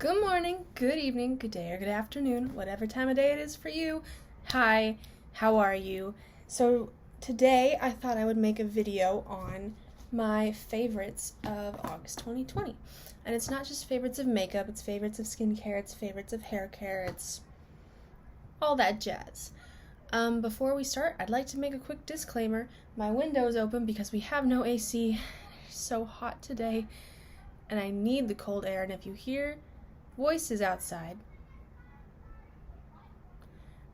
Good morning, good evening, good day, or good afternoon, whatever time of day it is for you. Hi, how are you? So today I thought I would make a video on my favorites of August 2020. And it's not just favorites of makeup, it's favorites of skincare, it's favorites of hair care, it's all that jazz. Before we start, I'd like to make a quick disclaimer. My window is open because we have no AC. It's so hot today, and I need the cold air, and if you hear voices outside,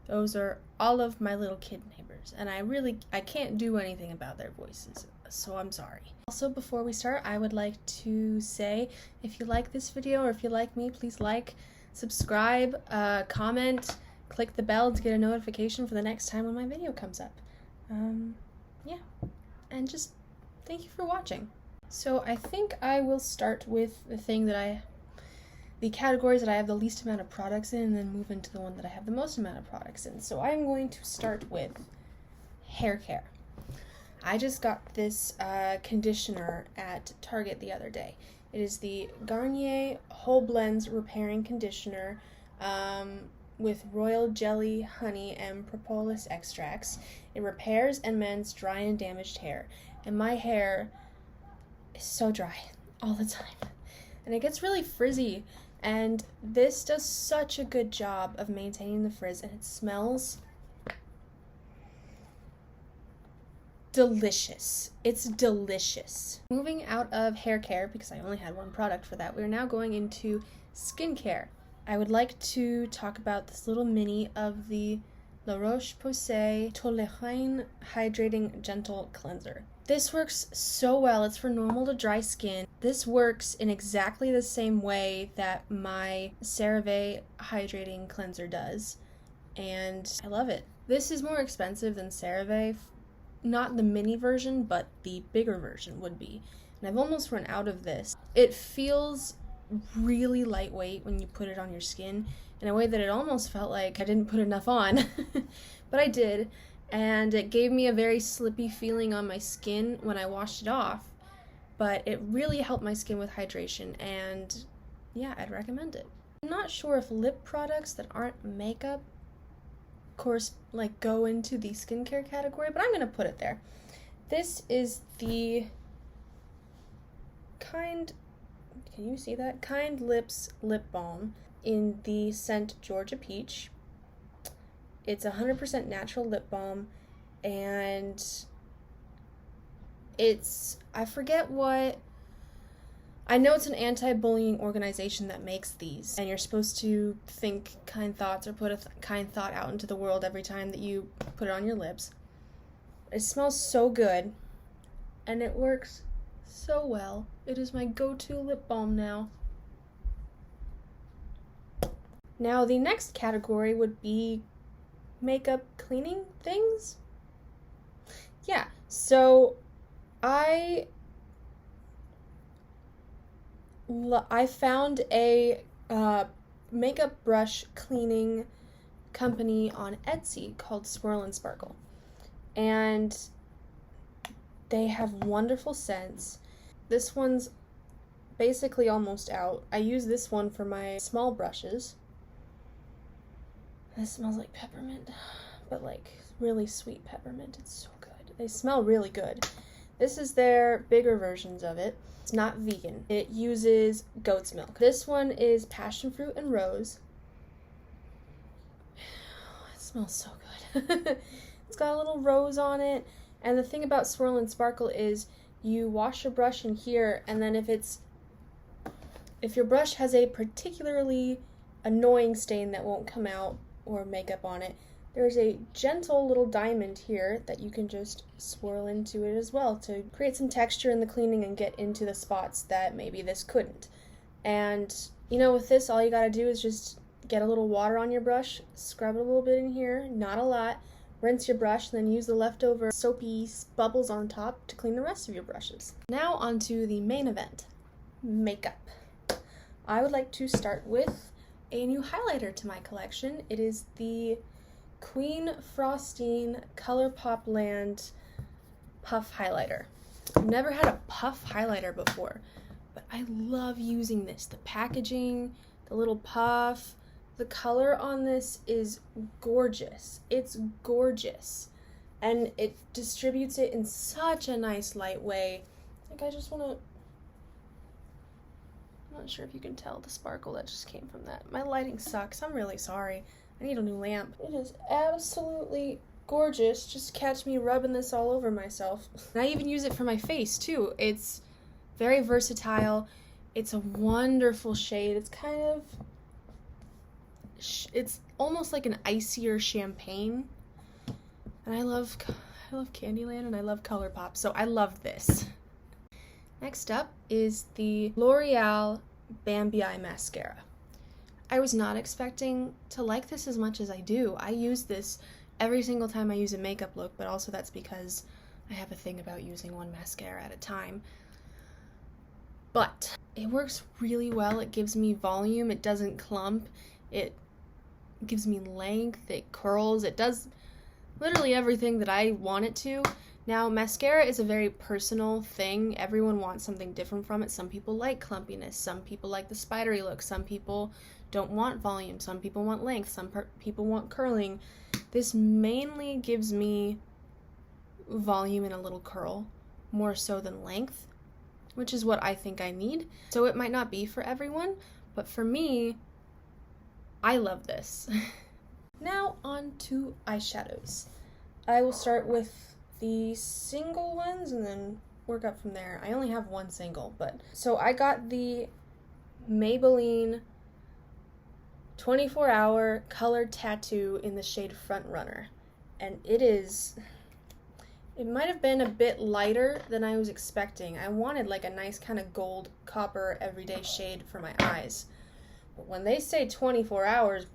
those are all of my little kid neighbors, and I can't do anything about their voices, so I'm sorry. Also, before we start, I would like to say, if you like this video or if you like me, please like, subscribe, comment, click the bell to get a notification for the next time when my video comes up. Yeah, and just thank you for watching. So I think I will start with the categories that I have the least amount of products in, and then move into the one that I have the most amount of products in. So I'm going to start with hair care. I just got this conditioner at Target the other day. It is the Garnier Whole Blends Repairing Conditioner with royal jelly, honey, and propolis extracts. It repairs and mends dry and damaged hair. And my hair is so dry all the time. And it gets really frizzy. And this does such a good job of maintaining the frizz, and it smells delicious. It's delicious. Moving out of hair care, because I only had one product for that, we're now going into skincare. I would like to talk about this little mini of the La Roche-Posay Tolérane Hydrating Gentle Cleanser. This works so well. It's for normal to dry skin. This works in exactly the same way that my CeraVe Hydrating Cleanser does, and I love it. This is more expensive than CeraVe, not the mini version, but the bigger version would be, and I've almost run out of this. It feels really lightweight when you put it on your skin in a way that it almost felt like I didn't put enough on, but I did. And it gave me a very slippy feeling on my skin when I washed it off, but it really helped my skin with hydration, and yeah, I'd recommend it. I'm not sure if lip products that aren't makeup, of course, like go into the skincare category, but I'm gonna put it there. This is the Kind, can you see that? Kind Lips Lip Balm in the scent Georgia Peach. It's 100% natural lip balm, and I forget what, I know it's an anti-bullying organization that makes these, and you're supposed to think kind thoughts or put a kind thought out into the world every time that you put it on your lips. It smells so good, and it works so well. It is my go-to lip balm now. Now, the next category would be makeup cleaning things. Yeah, so I found a makeup brush cleaning company on Etsy called Swirl and Sparkle, and they have wonderful scents. This one's basically almost out. I use this one for my small brushes. This smells like peppermint, but like really sweet peppermint. It's so good. They smell really good. This is their bigger versions of it. It's not vegan. It uses goat's milk. This one is passion fruit and rose. It smells so good. It's got a little rose on it. And the thing about Swirl and Sparkle is you wash your brush in here, and then if your brush has a particularly annoying stain that won't come out, or makeup on it, there's a gentle little diamond here that you can just swirl into it as well to create some texture in the cleaning and get into the spots that maybe this couldn't. And you know, with this, all you gotta do is just get a little water on your brush, scrub it a little bit in here, not a lot, rinse your brush, and then use the leftover soapy bubbles on top to clean the rest of your brushes. Now onto the main event, makeup. I would like to start with a new highlighter to my collection. It is the Queen Frostine Colourpop Land Puff Highlighter. I've never had a puff highlighter before, but I love using this. The packaging, the little puff. The color on this is gorgeous. It's gorgeous. And it distributes it in such a nice light way. Like, I just want to... I'm not sure if you can tell the sparkle that just came from that. My lighting sucks. I'm really sorry. I need a new lamp. It is absolutely gorgeous. Just catch me rubbing this all over myself. And I even use it for my face, too. It's very versatile. It's a wonderful shade. It's kind of... It's almost like an icier champagne. And I love Candyland and I love Colourpop, so I love this. Next up is the L'Oreal Bambi Eye Mascara. I was not expecting to like this as much as I do. I use this every single time I use a makeup look, but also that's because I have a thing about using one mascara at a time. But it works really well. It gives me volume. It doesn't clump. It gives me length. It curls. It does literally everything that I want it to. Now, mascara is a very personal thing. Everyone wants something different from it. Some people like clumpiness. Some people like the spidery look. Some people don't want volume. Some people want length. Some people want curling. This mainly gives me volume and a little curl, more so than length, which is what I think I need. So it might not be for everyone, but for me, I love this. Now on to eyeshadows. I will start with the single ones and then work up from there. I only have one single, but so I got the Maybelline 24-hour colored tattoo in the shade Front Runner, and it might have been a bit lighter than I was expecting. I wanted like a nice kind of gold copper everyday shade for my eyes, but when they say 24 hours,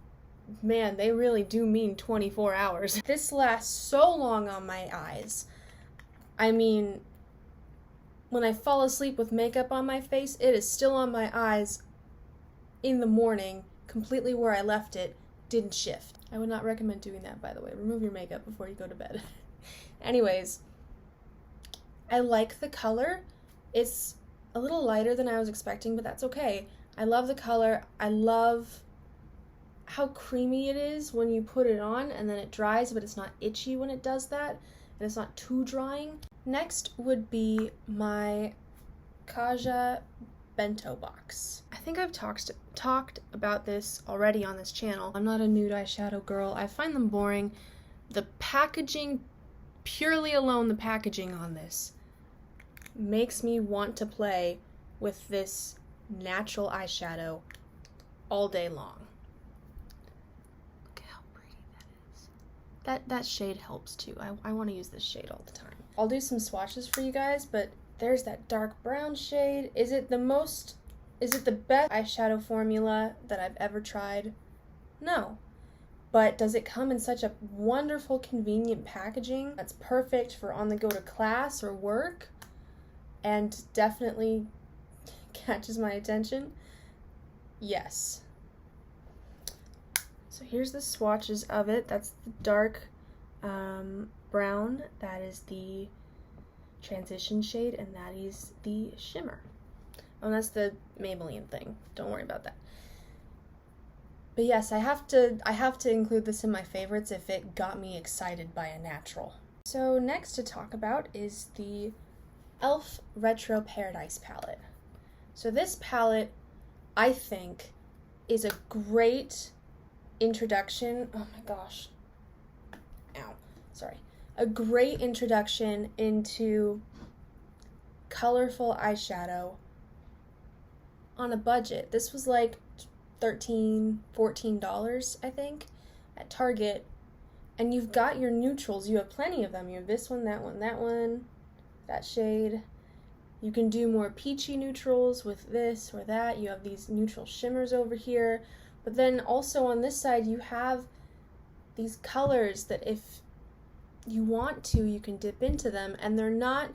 man, they really do mean 24 hours. This lasts so long on my eyes. I mean, when I fall asleep with makeup on my face, it is still on my eyes in the morning, completely where I left it, didn't shift. I would not recommend doing that, by the way. Remove your makeup before you go to bed. Anyways, I like the color. It's a little lighter than I was expecting, but that's okay. I love the color. I love how creamy it is when you put it on and then it dries, but it's not itchy when it does that, and it's not too drying. Next would be my Kaja bento box. I think I've talked about this already on this channel. I'm not a nude eyeshadow girl. I find them boring. The packaging, purely alone the packaging on this, makes me want to play with this natural eyeshadow all day long. That shade helps too. I want to use this shade all the time. I'll do some swatches for you guys, but there's that dark brown shade. Is it the best eyeshadow formula that I've ever tried? No. But does it come in such a wonderful, convenient packaging that's perfect for on the go to class or work and definitely catches my attention? Yes. So here's the swatches of it. That's the dark brown. That is the transition shade, and that is the shimmer. Oh, and that's the Maybelline thing. Don't worry about that. But yes, I have to include this in my favorites if it got me excited by a natural. So next to talk about is the e.l.f. Retro Paradise palette. So this palette, I think, is a great introduction. Oh my gosh. Ow. Sorry. A great introduction into colorful eyeshadow on a budget. This was like $13, $14, I think, at Target. And you've got your neutrals. You have plenty of them. You have this one, that one, that one, that shade. You can do more peachy neutrals with this or that. You have these neutral shimmers over here. But then also on this side, you have these colors that if you want to, you can dip into them, and they're not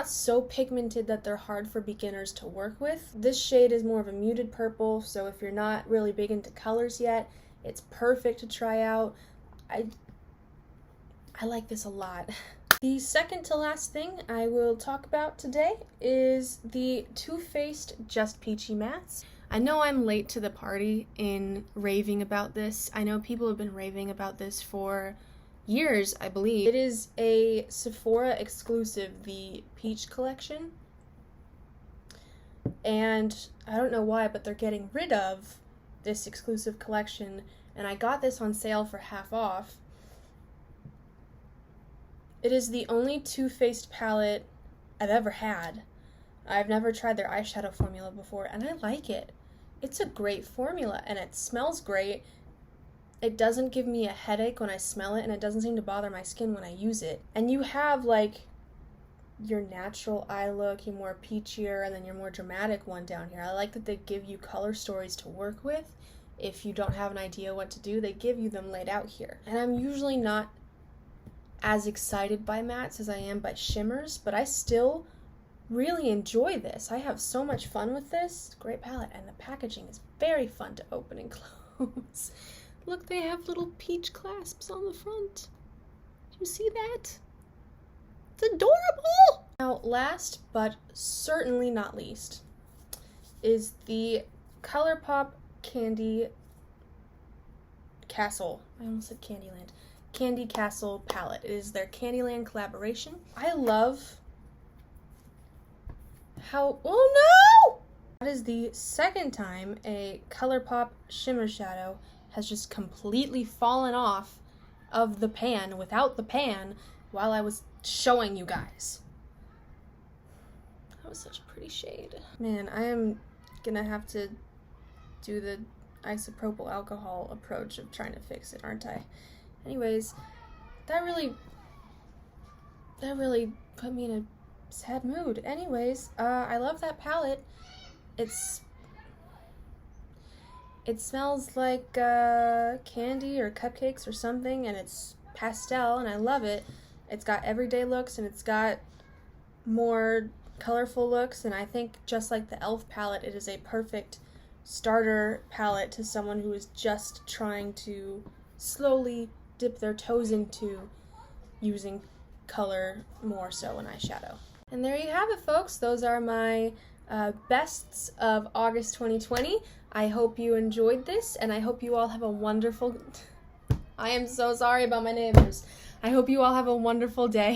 so pigmented that they're hard for beginners to work with. This shade is more of a muted purple, so if you're not really big into colors yet, it's perfect to try out. I like this a lot. The second to last thing I will talk about today is the Too Faced Just Peachy Mattes. I know I'm late to the party in raving about this. I know people have been raving about this for years, I believe. It is a Sephora exclusive, the Peach Collection. And I don't know why, but they're getting rid of this exclusive collection, and I got this on sale for half off. It is the only Too Faced palette I've ever had. I've never tried their eyeshadow formula before, and I like it. It's a great formula, and it smells great. It doesn't give me a headache when I smell it, and it doesn't seem to bother my skin when I use it. And you have, like, your natural eye look, your more peachier, and then your more dramatic one down here. I like that they give you color stories to work with. If you don't have an idea what to do, they give you them laid out here. And I'm usually not as excited by mattes as I am by shimmers, but I still really enjoy this. I have so much fun with this. Great palette, and the packaging is very fun to open and close. Look, they have little peach clasps on the front. Do you see that? It's adorable! Now, last but certainly not least is the Colourpop Candy Castle. I almost said Candyland. Candy Castle palette. It is their Candyland collaboration. I love how... Oh no! That is the second time a Colourpop shimmer shadow has just completely fallen off of the pan without the pan while I was showing you guys. That was such a pretty shade. Man, I am gonna have to do the isopropyl alcohol approach of trying to fix it, aren't I? Anyways, that really put me in a sad mood. Anyways, I love that palette. It smells like candy or cupcakes or something, and it's pastel, and I love it. It's got everyday looks, and it's got more colorful looks, and I think just like the e.l.f. palette, it is a perfect starter palette to someone who is just trying to slowly dip their toes into using color more so in eyeshadow. And there you have it, folks. Those are my bests of August 2020. I hope you enjoyed this, and I hope you all have a wonderful... I am so sorry about my neighbors. I hope you all have a wonderful day.